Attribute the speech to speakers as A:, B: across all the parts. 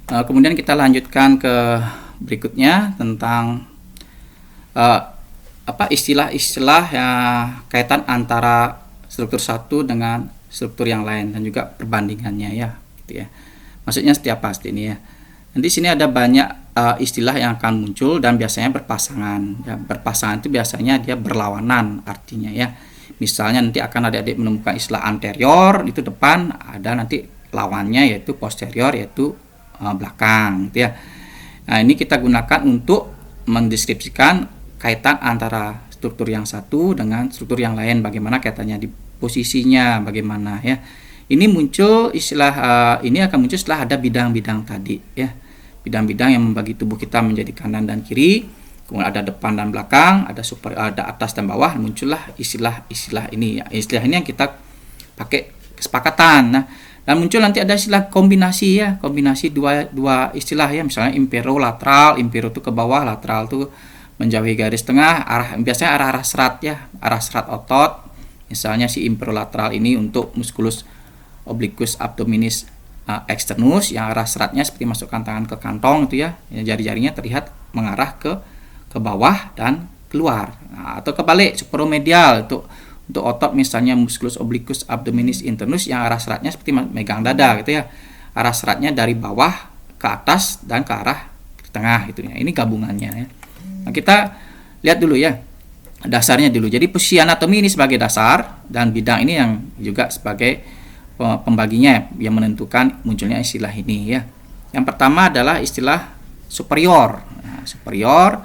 A: Kemudian kita lanjutkan ke berikutnya tentang istilah-istilah kaitan antara struktur satu dengan struktur yang lain dan juga perbandingannya ya, gitu ya. Maksudnya seperti apa pasti ini ya. Nanti sini ada banyak istilah yang akan muncul dan biasanya berpasangan. Ya, berpasangan itu biasanya dia berlawanan artinya ya. Misalnya nanti akan adik-adik menemukan istilah anterior itu depan, ada nanti lawannya yaitu posterior yaitu belakang gitu ya. Nah, ini kita gunakan untuk mendeskripsikan kaitan antara struktur yang satu dengan struktur yang lain, bagaimana kaitannya di posisinya bagaimana ya. Ini muncul ini akan muncul setelah ada bidang-bidang tadi ya. Bidang-bidang yang membagi tubuh kita menjadi kanan dan kiri, kemudian ada depan dan belakang, ada atas dan bawah, muncullah istilah ini ya. Istilah ini yang kita pakai kesepakatan. Nah, dan muncul nanti ada istilah kombinasi ya, kombinasi dua istilah ya, misalnya imperolateral, impero itu ke bawah, lateral itu menjauhi garis tengah, biasanya arah serat ya, arah serat otot. Misalnya si imperolateral ini untuk musculus obliquus abdominis externus, yang arah seratnya seperti masukkan tangan ke kantong itu ya, jari-jarinya terlihat mengarah ke bawah dan keluar. Nah, atau kebalik, supromedial untuk otot misalnya musculus obliquus abdominis internus yang arah seratnya seperti megang dada gitu ya. Arah seratnya dari bawah ke atas dan ke arah ke tengah gitu ya. Ini gabungannya ya. Nah, kita lihat dulu ya dasarnya dulu. Jadi posisi anatomi ini sebagai dasar dan bidang ini yang juga sebagai pembaginya yang menentukan munculnya istilah ini ya. Yang pertama adalah istilah superior. Nah, superior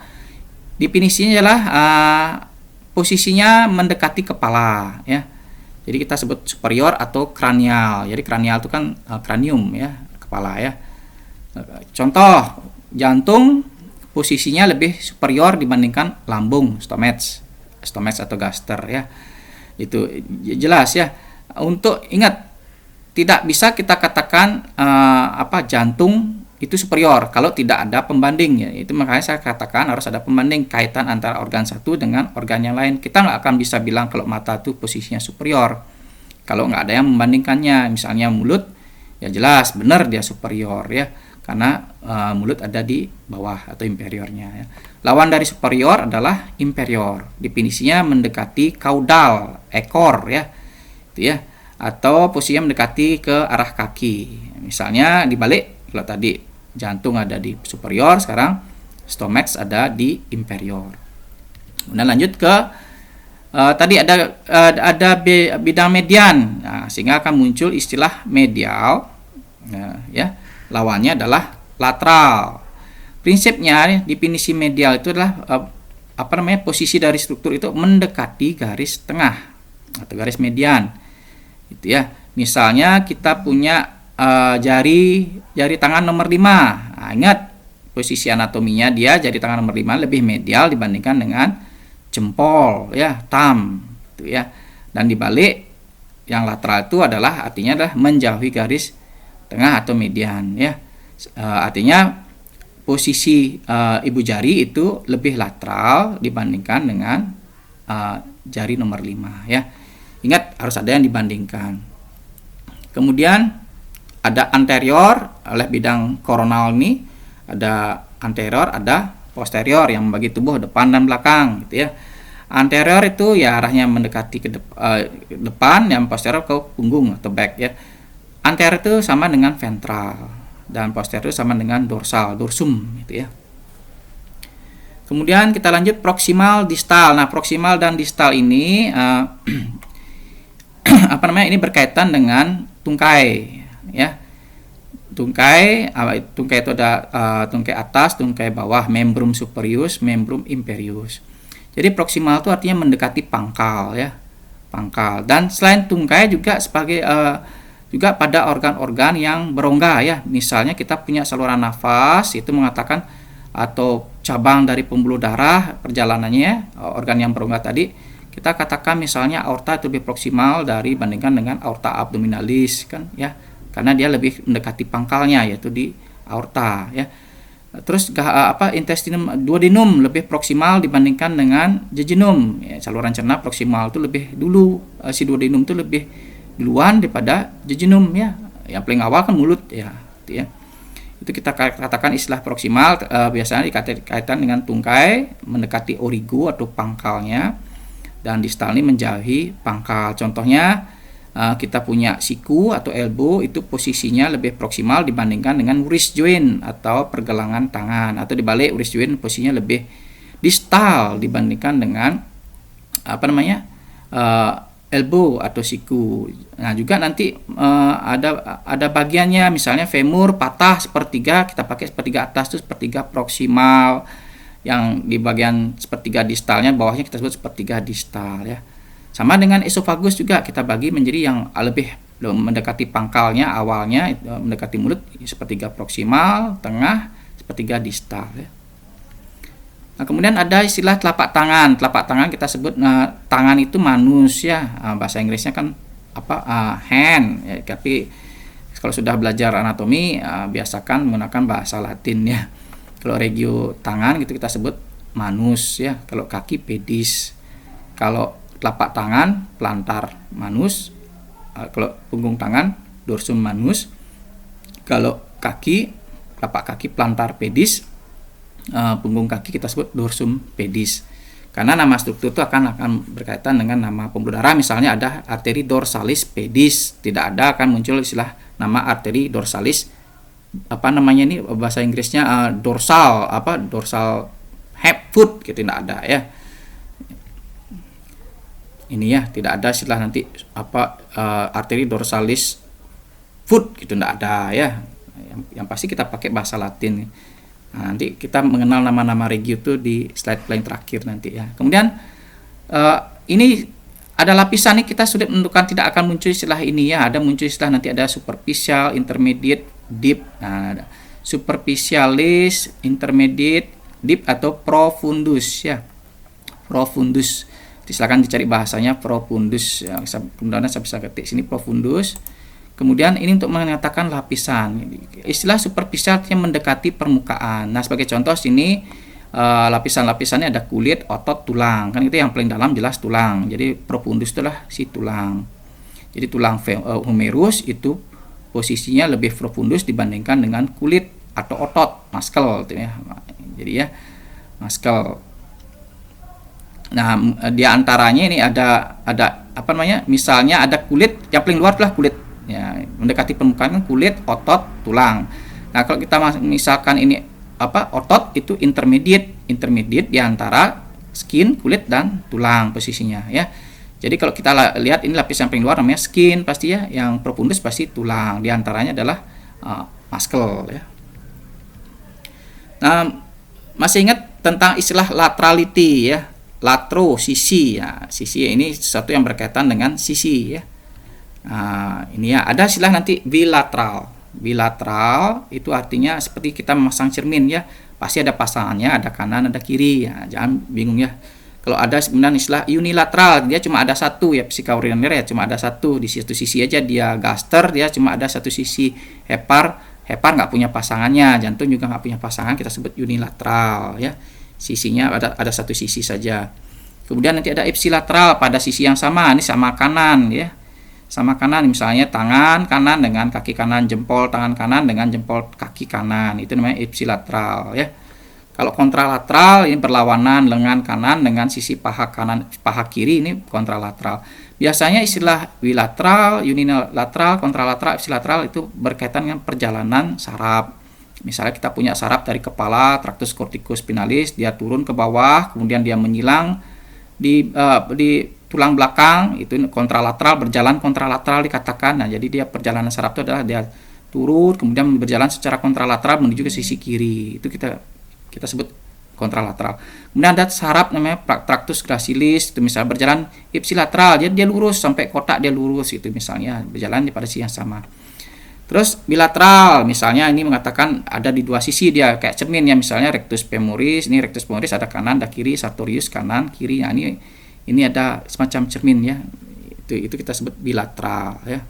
A: definisinya adalah posisinya mendekati kepala ya. Jadi kita sebut superior atau kranial. Jadi kranial itu kan kranium ya, kepala ya. Contoh, jantung posisinya lebih superior dibandingkan lambung, stomach atau gaster ya. Itu jelas ya. Untuk ingat, tidak bisa kita katakan jantung itu superior kalau tidak ada pembanding ya. Itu makanya saya katakan harus ada pembanding kaitan antara organ satu dengan organ yang lain. Kita nggak akan bisa bilang kalau mata itu posisinya superior kalau nggak ada yang membandingkannya. Misalnya mulut, ya jelas benar dia superior ya, karena mulut ada di bawah atau inferiornya ya. Lawan dari superior adalah inferior. Definisinya mendekati kaudal, ekor ya, itu ya, atau posisinya mendekati ke arah kaki. Misalnya dibalik, kalau tadi jantung ada di superior, sekarang stomach ada di inferior. Kemudian lanjut ke tadi ada bidang median. Nah, sehingga akan muncul istilah medial ya. Lawannya adalah lateral. Prinsipnya definisi medial itu adalah posisi dari struktur itu mendekati garis tengah atau garis median. Itu ya. Misalnya kita punya jari tangan nomor 5. Nah, ingat posisi anatominya dia jari tangan nomor 5 lebih medial dibandingkan dengan jempol ya, thumb itu ya. Dan dibalik yang lateral itu artinya adalah menjauhi garis tengah atau median ya. Artinya posisi ibu jari itu lebih lateral dibandingkan dengan jari nomor 5 ya. Ingat harus ada yang dibandingkan. Kemudian ada anterior oleh bidang koronal ini, ada anterior, ada posterior yang membagi tubuh depan dan belakang gitu ya. Anterior itu ya arahnya mendekati ke depan, yang posterior ke punggung atau back ya. Anterior itu sama dengan ventral dan posterior itu sama dengan dorsal, dorsum gitu ya. Kemudian kita lanjut proksimal, distal. Nah, proksimal dan distal ini ini berkaitan dengan tungkai ya. Tungkai itu ada tungkai atas, tungkai bawah, membrum superius, membrum inferius. Jadi proksimal itu artinya mendekati pangkal ya, pangkal. Dan selain tungkai juga sebagai juga pada organ-organ yang berongga ya. Misalnya kita punya saluran nafas, itu mengatakan atau cabang dari pembuluh darah perjalanannya organ yang berongga tadi, kita katakan misalnya aorta itu lebih proksimal bandingkan dengan aorta abdominalis kan ya, karena dia lebih mendekati pangkalnya yaitu di aorta ya. Terus intestinum duodenum lebih proksimal dibandingkan dengan jejunum ya, saluran cerna proksimal itu lebih dulu, si duodenum itu lebih duluan daripada jejunum ya. Yang paling awal kan mulut ya, gitu ya. Itu kita katakan istilah proksimal, biasanya dikaitkan dengan tungkai mendekati origo atau pangkalnya, dan distal ini menjauhi pangkal. Contohnya kita punya siku atau elbow, itu posisinya lebih proksimal dibandingkan dengan wrist joint atau pergelangan tangan, atau dibalik, wrist joint posisinya lebih distal dibandingkan dengan elbow atau siku. Nah, juga nanti ada bagiannya, misalnya femur patah sepertiga, kita pakai sepertiga atas itu sepertiga proksimal, yang di bagian sepertiga distalnya bawahnya kita sebut sepertiga distal ya. Sama dengan esofagus juga kita bagi menjadi yang lebih mendekati pangkalnya, awalnya mendekati mulut sepertiga proksimal, tengah sepertiga distal ya. Nah, kemudian ada istilah telapak tangan. Telapak tangan kita sebut tangan itu manus ya. Bahasa Inggrisnya kan hand ya, tapi kalau sudah belajar anatomi biasakan menggunakan bahasa Latin ya. Kalau regio tangan gitu kita sebut manus ya. Kalau kaki pedis. Kalau telapak tangan plantar manus. Kalau punggung tangan dorsum manus. Kalau kaki, telapak kaki plantar pedis. Punggung kaki kita sebut dorsum pedis, karena nama struktur itu akan berkaitan dengan nama pembuluh darah. Misalnya ada arteri dorsalis pedis, tidak ada akan muncul istilah nama arteri dorsalis ini bahasa Inggrisnya dorsal foot gitu, tidak ada ya. Ini ya, tidak ada istilah nanti arteri dorsalis foot gitu, tidak ada ya. Yang pasti kita pakai bahasa Latin. Nah, nanti kita mengenal nama-nama regio itu di slide paling terakhir nanti ya. Kemudian ini ada lapisan nih, kita sudah menentukan tidak akan muncul istilah ini ya. Ada muncul istilah nanti ada superficial, intermediate, deep. Nah, ada superficialis, intermediate, deep atau profundus ya. Profundus. Silakan dicari bahasanya profundus. Ya, kemudian saya bisa ketik sini profundus. Kemudian ini untuk mengatakan lapisan. Istilah superficial yang mendekati permukaan. Nah, sebagai contoh sini lapisan-lapisannya ada kulit, otot, tulang. Kan itu yang paling dalam jelas tulang. Jadi profundus itulah si tulang. Jadi tulang humerus itu posisinya lebih profundus dibandingkan dengan kulit atau otot, muscle gitu ya. Jadi ya, muscle. Nah, di antaranya ini ada misalnya ada kulit, yang paling luar adalah kulit. Ya, mendekati permukaan kan kulit, otot, tulang. Nah, kalau kita misalkan ini otot itu intermediate di antara skin, kulit dan tulang posisinya ya. Jadi kalau kita lihat ini lapisan paling luar namanya skin pasti ya, yang profundus pasti tulang, di antaranya adalah muscle ya. Nah, masih ingat tentang istilah laterality ya, latro sisi ya. Sisi ini sesuatu yang berkaitan dengan sisi ya. Nah, ini ya, ada istilah nanti bilateral. Bilateral itu artinya seperti kita memasang cermin ya, pasti ada pasangannya, ada kanan, ada kiri ya, jangan bingung ya. Kalau ada sebenarnya istilah unilateral, dia cuma ada satu ya, psika uriner ya, cuma ada satu di satu sisi aja. Dia gaster, dia cuma ada satu sisi. Hepar nggak punya pasangannya, jantung juga nggak punya pasangan, kita sebut unilateral ya. Sisinya ada satu sisi saja. Kemudian nanti ada ipsilateral pada sisi yang sama, ini sama kanan ya. Sama kanan, misalnya tangan kanan dengan kaki kanan, jempol tangan kanan dengan jempol kaki kanan, itu namanya ipsilateral ya. Kalau kontralateral ini berlawanan lengan kanan dengan sisi paha kanan, paha kiri, ini kontralateral. Biasanya istilah bilateral, unilateral, kontralateral, ipsilateral itu berkaitan dengan perjalanan saraf. Misalnya kita punya saraf dari kepala, tractus corticospinalis, dia turun ke bawah, kemudian dia menyilang di tulang belakang, itu kontralateral, berjalan kontralateral dikatakan. Nah, jadi dia perjalanan saraf itu adalah dia turun kemudian berjalan secara kontralateral menuju ke sisi kiri. Itu kita sebut kontralateral. Kemudian ada saraf namanya tractus gracilis, itu misalnya berjalan ipsilateral, jadi dia lurus sampai kotak, dia lurus itu misalnya, berjalan pada sisi yang sama. Terus bilateral, misalnya ini mengatakan ada di dua sisi, dia kayak cermin ya, misalnya rectus femoris, ini rectus femoris ada kanan, ada kiri, sartorius kanan, kiri. Nah, ini ada semacam cermin ya. Itu kita sebut bilateral ya.